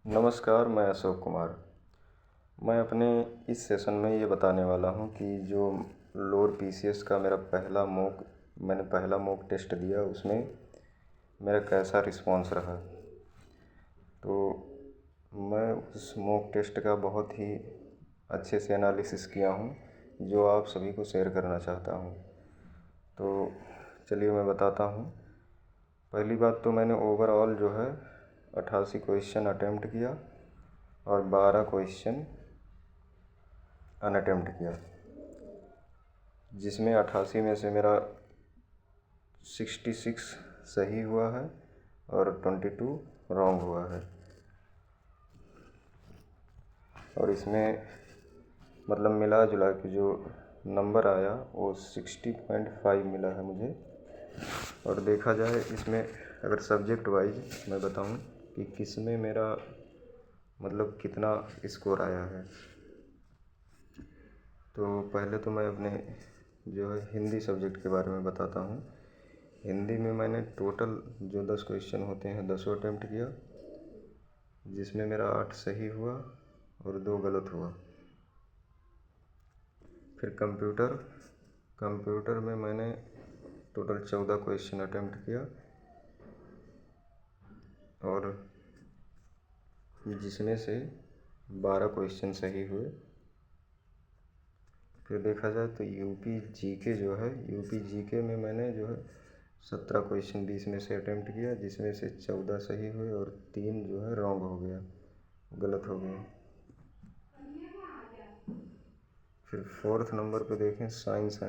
नमस्कार, मैं अशोक कुमार। मैं अपने इस सेशन में ये बताने वाला हूँ कि जो लोअर पीसीएस का मैंने पहला मॉक टेस्ट दिया, उसमें मेरा कैसा रिस्पॉन्स रहा। तो मैं उस मॉक टेस्ट का बहुत ही अच्छे से एनालिसिस किया हूँ, जो आप सभी को शेयर करना चाहता हूँ। तो चलिए मैं बताता हूँ। पहली बात तो मैंने ओवरऑल जो है 88 क्वेश्चन अटेम्प्ट किया और 12 क्वेश्चन अनअटेम्प्ट किया, जिसमें 88 में से मेरा 66 सही हुआ है और 22 रॉन्ग हुआ है। और इसमें मतलब मिला जुला के जो नंबर आया वो 60.5 मिला है मुझे। और देखा जाए इसमें अगर सब्जेक्ट वाइज मैं बताऊं कि किस में मेरा मतलब कितना स्कोर आया है, तो पहले तो मैं अपने जो है हिंदी सब्जेक्ट के बारे में बताता हूँ। हिंदी में मैंने टोटल जो 10 क्वेश्चन होते हैं 10 अटेम्प्ट किया, जिसमें मेरा 8 सही हुआ और 2 गलत हुआ। फिर कंप्यूटर में मैंने टोटल 14 क्वेश्चन अटेम्प्ट किया और जिसमें से 12 क्वेश्चन सही हुए। फिर देखा जाए तो यूपी जीके में मैंने जो है 17 क्वेश्चन 20 में से अटेम्प्ट किया, जिसमें से 14 सही हुए और 3 जो है रॉन्ग हो गया, गलत हो गया। फिर 4th नंबर पे देखें साइंस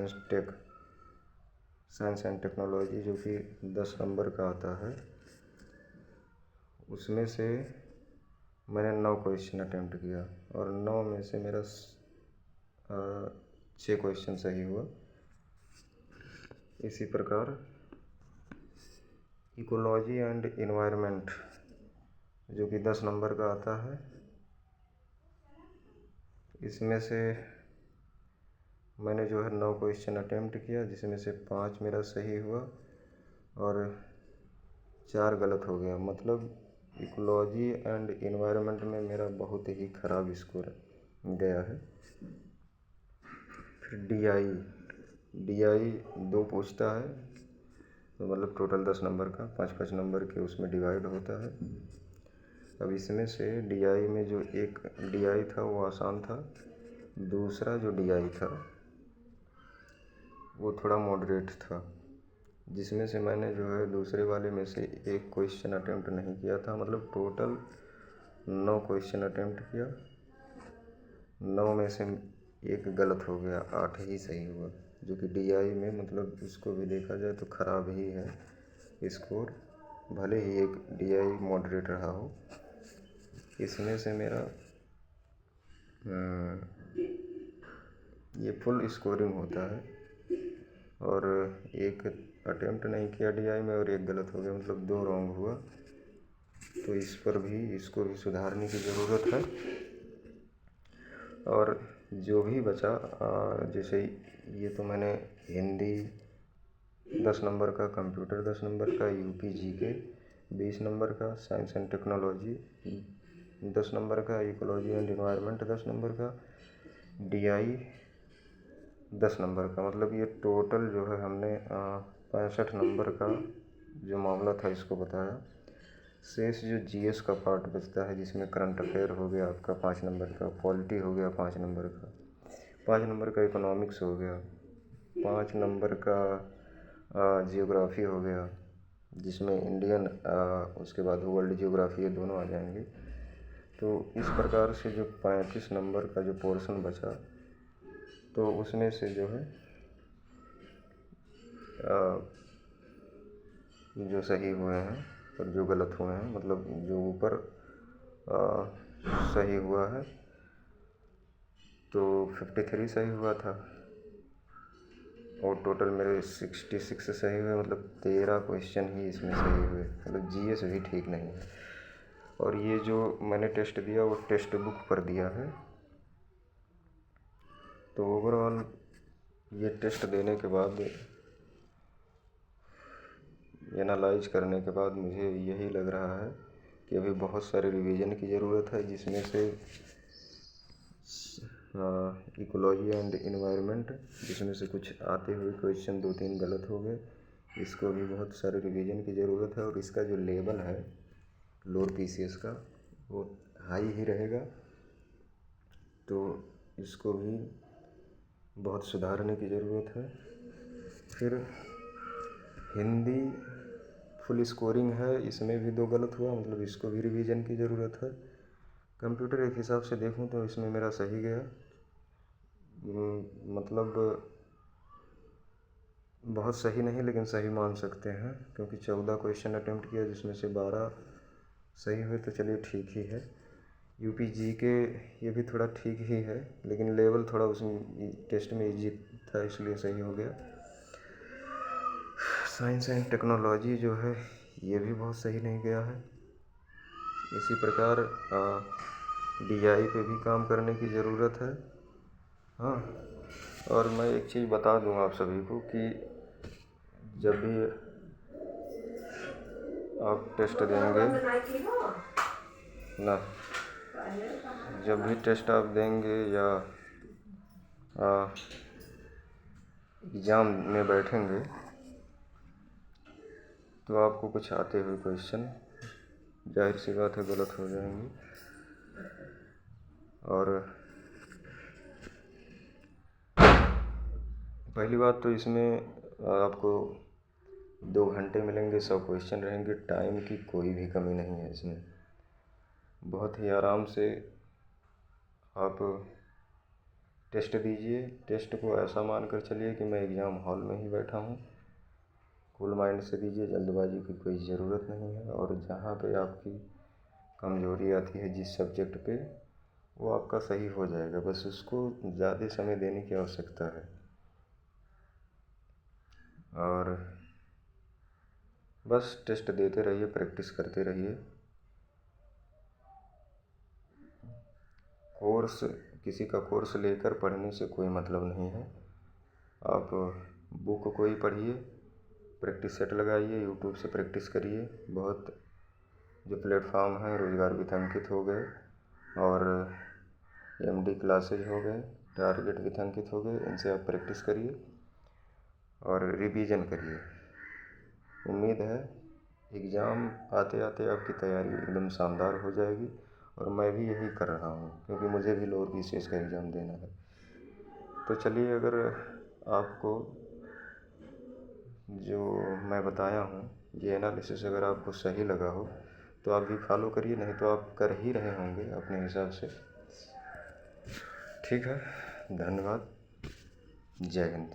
एंड टेक्नोलॉजी, जो कि 10 नंबर का आता है। उसमें से मैंने 9 क्वेश्चन अटेम्प्ट किया और 9 में से मेरा 6 क्वेश्चन सही हुआ। इसी प्रकार इकोलॉजी एंड इन्वायरमेंट, जो कि 10 नंबर का आता है, इसमें से मैंने जो है 9 क्वेश्चन अटेम्प्ट किया, जिसमें से 5 मेरा सही हुआ और 4 गलत हो गया। मतलब इकोलॉजी एंड इन्वायरमेंट में मेरा बहुत ही ख़राब स्कोर गया है। फिर डी आई 2 पूछता है, तो मतलब टोटल 10 नंबर का 5-5 नंबर के उसमें डिवाइड होता है। अब इसमें से डी में जो एक डी था वो आसान था, दूसरा जो डी था वो थोड़ा मॉडरेट था, जिसमें से मैंने जो है दूसरे वाले में से एक क्वेश्चन अटेम्प्ट नहीं किया था। मतलब टोटल 9 क्वेश्चन अटेम्प्ट किया, 9 में से एक गलत हो गया, 8 ही सही हुआ, जो कि डी में मतलब इसको भी देखा जाए तो ख़राब ही है स्कोर, भले ही एक डी मॉडरेट रहा हो। इसमें से मेरा ये फुल स्कोरिंग होता है और एक अटेम्प्ट नहीं किया डी में और एक गलत हो गया, मतलब 2 रॉन्ग हुआ। तो इसको भी सुधारने की ज़रूरत है। और जो भी बचा, जैसे ये तो मैंने हिंदी 10 नंबर का, कंप्यूटर 10 नंबर का, यूपी जीके 20 नंबर का, साइंस एंड टेक्नोलॉजी 10 नंबर का, इकोलॉजी एंड इन्वायरमेंट 10 नंबर का, डी 10 नंबर का। मतलब ये टोटल जो है हमने 65 नंबर का जो मामला था इसको बताया। शेष जो जीएस का पार्ट बचता है, जिसमें करंट अफेयर हो गया आपका 5 नंबर का, पॉलिटी हो गया 5 नंबर का, 5 नंबर का इकोनॉमिक्स हो गया, 5 नंबर का जियोग्राफी हो गया, जिसमें इंडियन उसके बाद वर्ल्ड जियोग्राफी, ये दोनों आ जाएंगे। तो इस प्रकार से जो 35 नंबर का जो पोर्शन बचा, तो उसमें से जो है जो सही हुए हैं और जो गलत हुए हैं, मतलब जो ऊपर सही हुआ है तो 53 सही हुआ था और टोटल मेरे 66 सही हुए, मतलब 13 क्वेश्चन ही इसमें सही हुए। मतलब जीएस भी ठीक नहीं है। और ये जो मैंने टेस्ट दिया वो टेक्स्ट बुक पर दिया है। तो ओवरऑल ये टेस्ट देने के बाद, एनालाइज करने के बाद मुझे यही लग रहा है कि अभी बहुत सारे रिवीजन की ज़रूरत है, जिसमें से इकोलॉजी एंड इन्वायरमेंट, जिसमें से कुछ आते हुए क्वेश्चन 2-3 गलत हो गए, इसको भी बहुत सारे रिवीजन की ज़रूरत है। और इसका जो लेवल है लोअर पीसीएस का वो हाई ही रहेगा, तो इसको भी बहुत सुधारने की ज़रूरत है। फिर हिंदी फुल स्कोरिंग है, इसमें भी 2 गलत हुआ, मतलब इसको भी रिवीजन की ज़रूरत है। कंप्यूटर एक हिसाब से देखूं तो इसमें मेरा सही गया, मतलब बहुत सही नहीं लेकिन सही मान सकते हैं, क्योंकि 14 क्वेश्चन अटेम्प्ट किया जिसमें से 12 सही हुए, तो चलिए ठीक ही है। यूपी जी के ये भी थोड़ा ठीक ही है, लेकिन लेवल थोड़ा उसमें टेस्ट में इजी था इसलिए सही हो गया। साइंस एंड टेक्नोलॉजी जो है ये भी बहुत सही नहीं गया है। इसी प्रकार डीआई पे भी काम करने की ज़रूरत है। हाँ, और मैं एक चीज़ बता दूँ आप सभी को कि जब भी आप टेस्ट देंगे ना, जब भी टेस्ट आप देंगे या एग्ज़ाम में बैठेंगे, तो आपको कुछ आते हुए क्वेश्चन जाहिर सी बात है गलत हो जाएंगे। और पहली बात तो इसमें आपको 2 घंटे मिलेंगे, 100 क्वेश्चन रहेंगे, टाइम की कोई भी कमी नहीं है इसमें। बहुत ही आराम से आप टेस्ट दीजिए। टेस्ट को ऐसा मान कर चलिए कि मैं एग्ज़ाम हॉल में ही बैठा हूँ। कूल माइंड से दीजिए, जल्दबाजी की कोई ज़रूरत नहीं है। और जहाँ पे आपकी कमज़ोरी आती है जिस सब्जेक्ट पे, वो आपका सही हो जाएगा, बस उसको ज़्यादा समय देने की आवश्यकता है। और बस टेस्ट देते रहिए, प्रैक्टिस करते रहिए। कोर्स, किसी का कोर्स लेकर पढ़ने से कोई मतलब नहीं है। आप बुक को ही पढ़िए, प्रैक्टिस सेट लगाइए, यूट्यूब से प्रैक्टिस करिए। बहुत जो प्लेटफॉर्म हैं, रोज़गार विथंकित हो गए और एमडी क्लासेज हो गए, टारगेट विथंकित हो गए, इनसे आप प्रैक्टिस करिए और रिवीजन करिए। उम्मीद है एग्ज़ाम आते आते आपकी तैयारी एकदम शानदार हो जाएगी। और मैं भी यही कर रहा हूँ, क्योंकि मुझे भी लोअर पीसीएस का एग्ज़ाम देना है। तो चलिए, अगर आपको जो मैं बताया हूँ, ये एनालिसिस अगर आपको सही लगा हो तो आप भी फॉलो करिए, नहीं तो आप कर ही रहे होंगे अपने हिसाब से। ठीक है, धन्यवाद, जय हिंद।